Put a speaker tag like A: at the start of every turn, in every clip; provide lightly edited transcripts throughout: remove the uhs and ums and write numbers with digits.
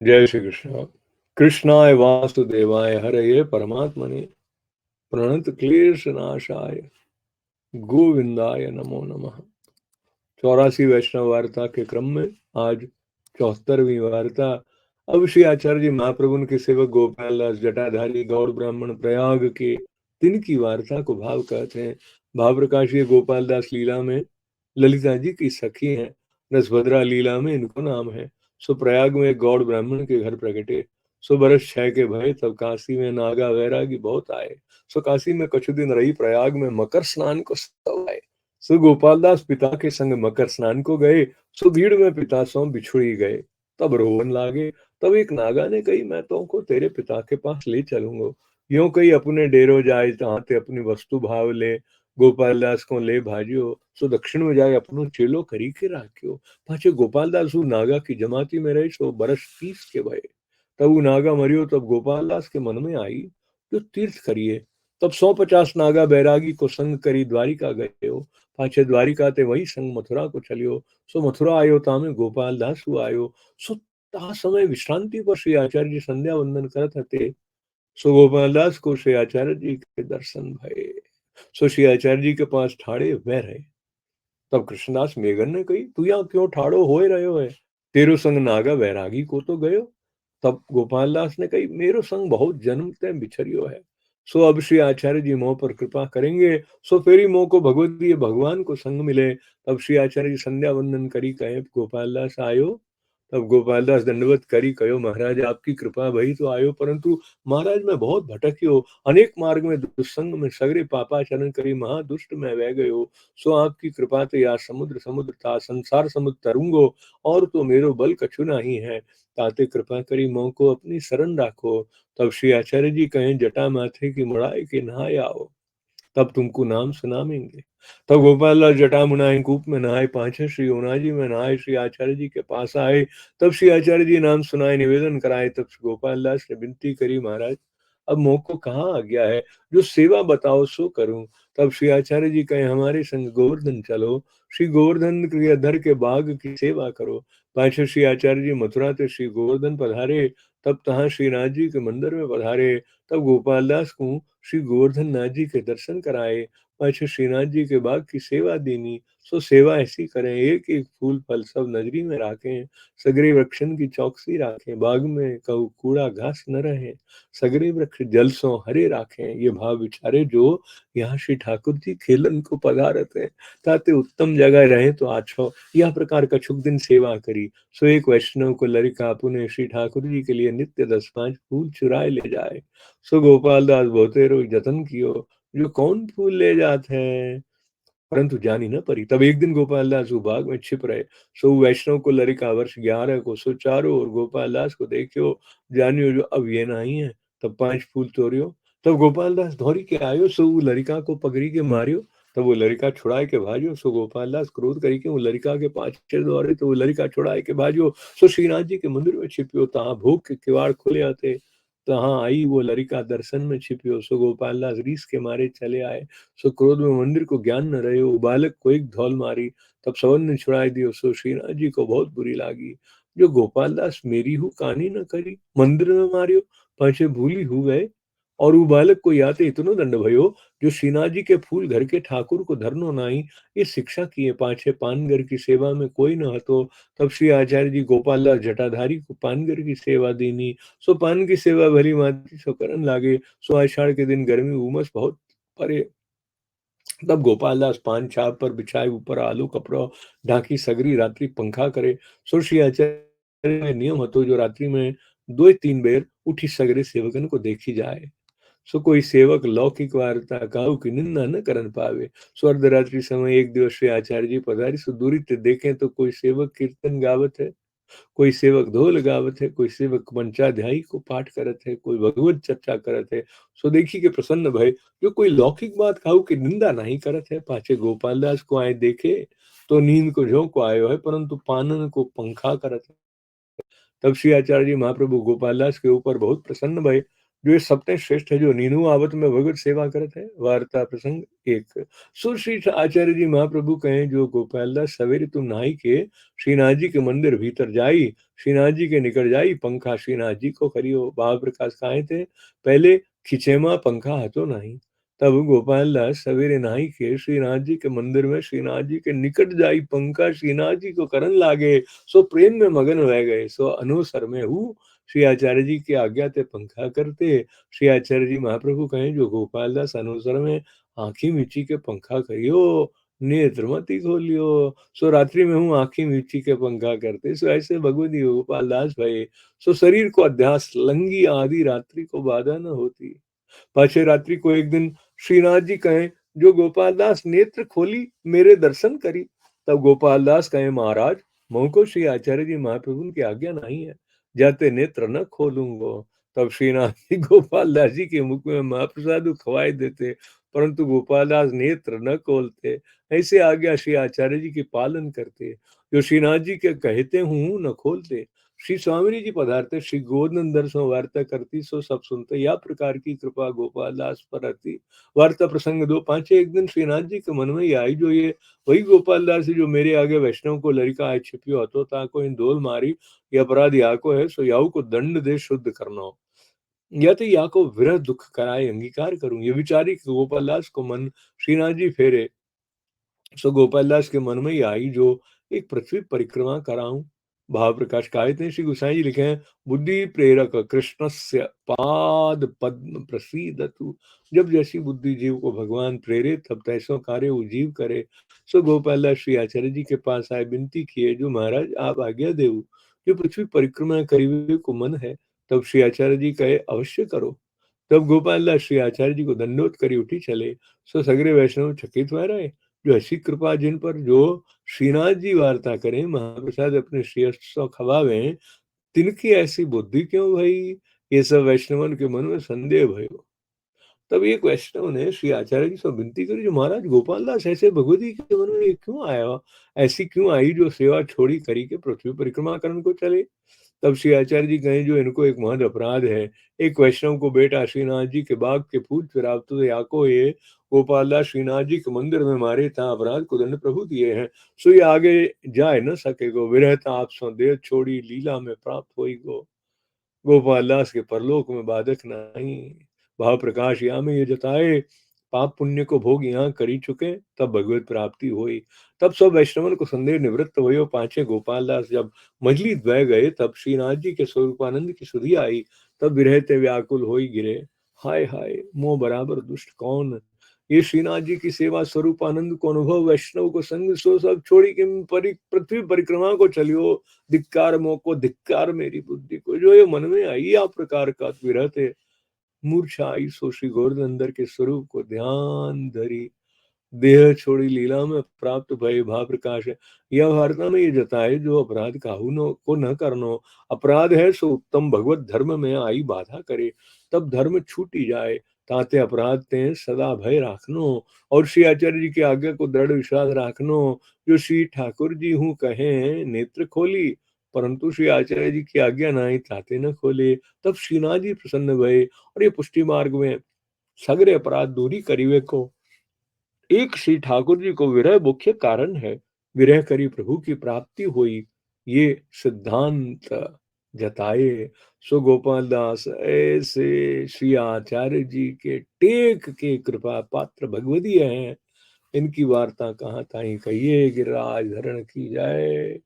A: जय श्री कृष्ण। कृष्णाय वासुदेवाय हरये परमात्मने प्रणत क्लेश नाशाय गोविंदाय नमो नमः। 84 वैष्णव वार्ता के क्रम में आज 74वीं वार्ता। अब श्री आचार्य जी महाप्रभु के सेवक गोपाल दास जटाधारी गौड़ ब्राह्मण प्रयाग के दिन की वार्ता को भाव कहते हैं। भाव प्रकाश ये गोपाल दास लीला में ललिता जी की सखी हैं, रसभद्रा लीला में इनको नाम है। सो प्रयाग में एक गौड़ ब्राह्मण के घर प्रगटे। सो बरस 6 के भय तब काशी में नागा वैरागी बहुत आए। सो काशी में कुछ दिन रही, प्रयाग में मकर स्नान को सब आए। सो गोपालदास पिता के संग मकर स्नान को गए। सो भीड़ में पिता सो बिछुड़ी गए। तब रोवन लागे। तब एक नागा ने कही, मैं तुमको तेरे पिता के पास ले चलूंगा। यूं कही अपने डेरो जाए ताते अपनी वस्तु भाव ले। गोपालदास को ले भाजियो। सो दक्षिण में जाए अपनो चेलो करी के राख्यो। पाछे गोपालदास उ नागा की जमाती में रहे। सो बरस 30 के भये तब उ नागा मरियो। तब गोपालदास के मन में आई जो तीर्थ करिए। तब 150 नागा बैरागी को संग करी द्वारिका गए हो। पाछे द्वारिका ते वही संग मथुरा को चलियो। सो मथुरा आयो तामे गोपाल दास हु आयो। सो ता समय विश्रांति पर श्री आचार्य जी संध्या वंदन करत हते। सो गोपाल दास को श्री आचार्य जी के दर्शन भये। सो श्री आचार्य जी के पास ठाड़े वह रहे। तब कृष्णदास मेघन ने कही, तू यहाँ क्यों ठाड़ो होए रहो है? तेरो संग नागा वैरागी को तो गयो। तब गोपाल दास ने कही, मेरो संग बहुत जन्म ते बिछरियो है। सो अब श्री आचार्य जी मोह पर कृपा करेंगे। सो फेरी मोह को भगवती भगवान को संग मिले। तब श्री आचार्य जी संध्या वंदन करी कहे, गोपाल दास आयो। तब गोपाल दास दंडवत करी कहो, महाराज आपकी कृपा भई तो आयो, परंतु महाराज मैं बहुत भटकियो। अनेक मार्ग में दुस्संग में सगरे पापाचरण करी महादुष्ट में वह गयो। सो आपकी कृपा ते या समुद्र समुद्र था संसार समुद्र तरंगो। और तो मेरो बल कछु नहीं है। ताते कृपा करी मोह को अपनी शरण राखो। तब श्री आचार्य जी कहें, जटा माथे की मुड़ाए के नहाए आओ, तब तुमको नाम सुनावेंगे। तब गोपाल लाल जटा मुनाए कूप में नहाए। पाछे श्री ओनाजी में नहाए श्री आचार्य जी के पास आए। तब श्री आचार्य जी नाम सुनाए निवेदन कराए। तब श्री गोपाल दास ने विनती करी, महाराज अब मोह को कहाँ आ गया है, जो सेवा बताओ सो करूं। तब श्री आचार्य जी कहे, हमारे संग गोवर्धन चलो। श्री गोवर्धन के धर के बाग की सेवा करो। पाछे श्री आचार्य जी मथुरा ते श्री गोवर्धन पधारे। तब तहाँ श्रीनाथ जी के मंदिर में पधारे। तब गोपाल दास को श्री गोवर्धन नाथ जी के दर्शन कराए। पाछे श्रीनाथ जी के बाग की सेवा देनी। सो सेवा ऐसी करें, एक एक फूल फल सब नजरी में राखें। सगरे वृक्षन की चौकसी राखें, बाग में कहू कूड़ा घास न रहे। सगरे वृक्ष जल सो हरे राखें, ये भाव विचारे जो यहाँ श्री ठाकुर जी खेलन को पधारत है। ताते उत्तम जगह रहे तो आछो। यह प्रकार कछुक दिन सेवा करी। सो एक वैष्णव को लरिका पुने श्री ठाकुर जी के लिए नित्य 10-5 फूल चुराए ले जाए। सो गोपाल दास बहुते रोज जतन कियो, जो कौन फूल ले जात है, परंतु जानी न परी। तब एक दिन गोपाल दास बाग में छिप रहे। सो वैष्णव को लरिका वर्ष 11 को सुचारो और गोपाल दास को देखियो, जानियो जो अब ये नहीं है। तब 5 फूल तोड़ियो। तब गोपाल दास दौड़ी के आयो। सो वो लरिका को पकड़ी के मारियो। तब वो लरिका छुड़ाए के भाजियो। सो गोपाल दास क्रोध करी के वो लरिका के पाछे दौड़े। तो वो लरिका छुड़ाए के भाजियो। सो श्रीनाथ जी के मंदिर में छिपियो, तहाँ भोग के किवाड़ खुले आते। तहाँ आई वो लरिका दर्शन में छिपियो। सो गोपाल दास रीस के मारे चले आए। सो क्रोध में मंदिर को ज्ञान न रहे, वो बालक को एक धौल मारी। तब सवन ने छुड़ाई दियो। सो श्रीनाथ जी को बहुत बुरी लागी, जो गोपाल दास मेरी हूँ कहानी न करी, मंदिर में मारियो, पाछे भूली हो गए। और वो बालक को याते इतनो दंड भयो, जो श्रीनाथ जी के फूल घर के ठाकुर को धरनो नाई, ये शिक्षा किए। पाछे पानगर की सेवा में कोई न हतो। तब श्री आचार्य जी गोपाल दास जटाधारी को पानगर की सेवा दीनी। सो पान की सेवा भली माती सो करन लागे। सो आषाढ़ के दिन गर्मी उमस बहुत परे। तब गोपाल दास पान छाप पर बिछाए ऊपर आलू कपड़ो ढाकी सगरी रात्रि पंखा करे। सो श्री आचार्य में नियम हतो, जो रात्रि में 2-3 बेर उठी सगरे सेवकन को देखी जाए। सो कोई सेवक लौकिक वार्ता काहू की निंदा न करन पावे। सो अर्धरात्रि समय एक दिवस श्री आचार्य जी पधारी। सो दूरी ते देखें तो कोई सेवक कीर्तन गावत है, कोई सेवक ढोल गावत है, कोई सेवक पंचाध्यायी को पाठ करत है, कोई भगवत चर्चा करत है। सो देखी के प्रसन्न भय, जो कोई लौकिक बात खाऊ की निंदा नहीं करत है। पाछे गोपाल दास को आए देखे, तो नींद को झोंको आयो है, परंतु पानन को पंखा करत है। तब श्री आचार्य जी महाप्रभु गोपाल दास के ऊपर बहुत प्रसन्न भय, जो ये सप्ते श्रेष्ठ है, जो नीनु आवत में भगवत सेवा करत है। वार्ता प्रसंग एक। सो श्री आचार्य जी महाप्रभु कहें, जो गोपालदास सवेरे तुम नहाई के श्रीनाथ जी के मंदिर भीतर जाई, श्रीनाथ जी के निकट जाई, पंखा श्रीनाथ जी को करियो। भाव प्रकाश कहे थे, पहले खिचेमा पंखा हतो नहीं। तब गोपालदास सवेरे नहाई के श्रीनाथ जी के मंदिर में श्रीनाथ जी के निकट जाई, पंखा श्रीनाथ जी को करन लागे। सो प्रेम में मगन रह गए, सो अनुसर में हूँ श्री आचार्य जी की आज्ञा ते पंखा करते। श्री आचार्य जी महाप्रभु कहें, जो गोपालदास अनुसर में आंखी मीची के पंखा करियो, नेत्र मती खोलियो। सो रात्रि में हूँ आंखी मीची के पंखा करते, सो ऐसे भगवती गोपालदास भये। सो शरीर को अध्यास लंगी आदि रात्रि को बाधा न होती। पाछे रात्रि को एक दिन श्रीनाथ जी कहें, जो गोपालदास नेत्र खोली मेरे दर्शन करी। तब गोपालदास कहें, महाराज मोह को श्री आचार्य जी महाप्रभु की आज्ञा नहीं है, जाते नेत्र न खोलूंगो। तब श्रीनाथ जी गोपालदास जी के मुख में महाप्रसाद खवाए देते, परंतु गोपालदास नेत्र न खोलते। ऐसे आज्ञा श्री आचार्य जी के पालन करते, जो श्रीनाथ जी के कहते हूँ न खोलते। श्री स्वामी जी पधारते, श्री गोवर्धन दर्शन वार्ता करती, सो सब सुनते। या प्रकार की कृपा गोपालदास पर रहती। वार्ता प्रसंग दो। पांचे एक दिन श्रीनाथ जी के मन में ये आई, जो ये वही गोपालदास है जो मेरे आगे वैष्णव को लड़का आए छिपियो हतो, ताको इन डोल मारी, ये अपराध याको है, सो याऊ को दंड दे शुद्ध करना हो, या तो या को विरह दुख कराए अंगीकार करूं। ये विचारी गोपालदास को मन श्रीनाथ जी फेरे। सो गोपालदास के मन में ही आई, जो एक पृथ्वी परिक्रमा कराऊं। भाव प्रकाश कायित श्री गोसाई जी लिखे हैं, बुद्धि प्रेरक कृष्णस्य पाद पद्म प्रसीदतु। जब जैसी बुद्धि जीव को भगवान प्रेरे, तब तैसो कार्य वो जीव करे। सो गोपालदास श्री आचार्य जी के पास आए, विनती किए, जो महाराज आप आज्ञा देव, जो पृथ्वी परिक्रमा करीबे को मन है। तब श्री आचार्य जी कहे, अवश्य करो। तब गोपालदास श्री आचार्य जी को दंडोत करी उठी चले। सो सगरे वैष्णव चकित वह रहे, जो ऐसी कृपा जिन पर, जो श्रीनाथ जी वार्ता करें, महाप्रसाद अपने श्रेष्ठ खवावे, तिनकी ऐसी बुद्धि क्यों भई। ये सब वैष्णवन के मन में संदेह भयो। तब एक वैष्णव ने श्री आचार्य जी से विनती करी, जो महाराज गोपालदास ऐसे भगवती के मन में क्यों आया, ऐसी क्यों आई, जो सेवा छोड़ी करी के पृथ्वी परिक्रमा करने को चले। तब श्री आचार्य जी कहें, जो इनको एक महद अपराध है। एक वैष्णव को बेटा श्रीनाथ जी के बाग के फूल फिराव, तो याको ये गोपालदास श्रीनाथ जी के मंदिर में मारे, ता अपराध को दंड प्रभु दिए हैं। सो ये आगे जाए न सकेगो, विरहता आप सो देह छोड़ी, लीला में प्राप्त होई गो। गोपालदास के परलोक में बाधक नहीं। भाव प्रकाश यहाँ में ये जताए, पाप पुण्य को भोग यहाँ करी चुके, तब भगवत प्राप्ति हुई। तब सब वैष्णवन को संदेह निवृत्त हुए। पांचे गोपालदास जब मजली द्वय गए, तब श्रीनाथ जी के स्वरूपानंद की सुधि आई। तब विरहते व्याकुल हो गिरे, हाय हाय मोह बराबर दुष्ट कौन। ये श्रीनाथ जी की सेवा स्वरूप आनंद को अनुभव, वैष्णव को संग, सो सब छोड़ी के पृथ्वी परिक्रमा को चलियो। धिक्कार मोह को, धिक्कार मेरी बुद्धि को, जो ये मन में आई आ प्रकार का विरहते मूर्छा आई। सो श्री गोवर्धन के स्वरूप को ध्यान धरी, देह छोड़ी लीला में प्राप्त भय। भाव प्रकाश है यह वार्ता में ये जताए, जो अपराध काहू न को न करनो। अपराध है सो उत्तम भगवत धर्म में आई बाधा करे, तब धर्म छूटी जाए। ताते अपराध ते सदा भय राखनो, और श्री आचार्य जी की आज्ञा को दृढ़ विश्वास राखनो। जो श्री ठाकुर जी हूँ कहे नेत्र खोली, परंतु श्री आचार्य जी की आज्ञा नहीं, ताते न खोले। तब श्रीनाथ जी प्रसन्न भये, और ये पुष्टि मार्ग में सगरे अपराध दूरी करीवे को। एक श्री ठाकुर जी को विरह मुख्य कारण है, विरह करी प्रभु की प्राप्ति हुई, ये सिद्धांत जताए। सो गोपाल दास ऐसे श्री आचार्य जी के टेक के कृपा पात्र भगवदीय हैं। इनकी वार्ता कहाँ ताई कहिए, गिरिराज धरण की जाए,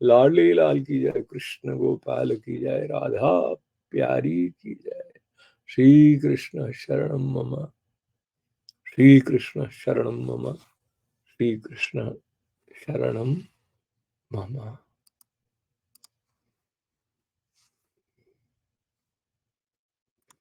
A: लाडली लाल की जाए, कृष्ण गोपाल की जाए, राधा प्यारी की जाए। श्री कृष्ण शरणम मम, श्री कृष्ण शरणम मम, श्री कृष्ण शरणम मम।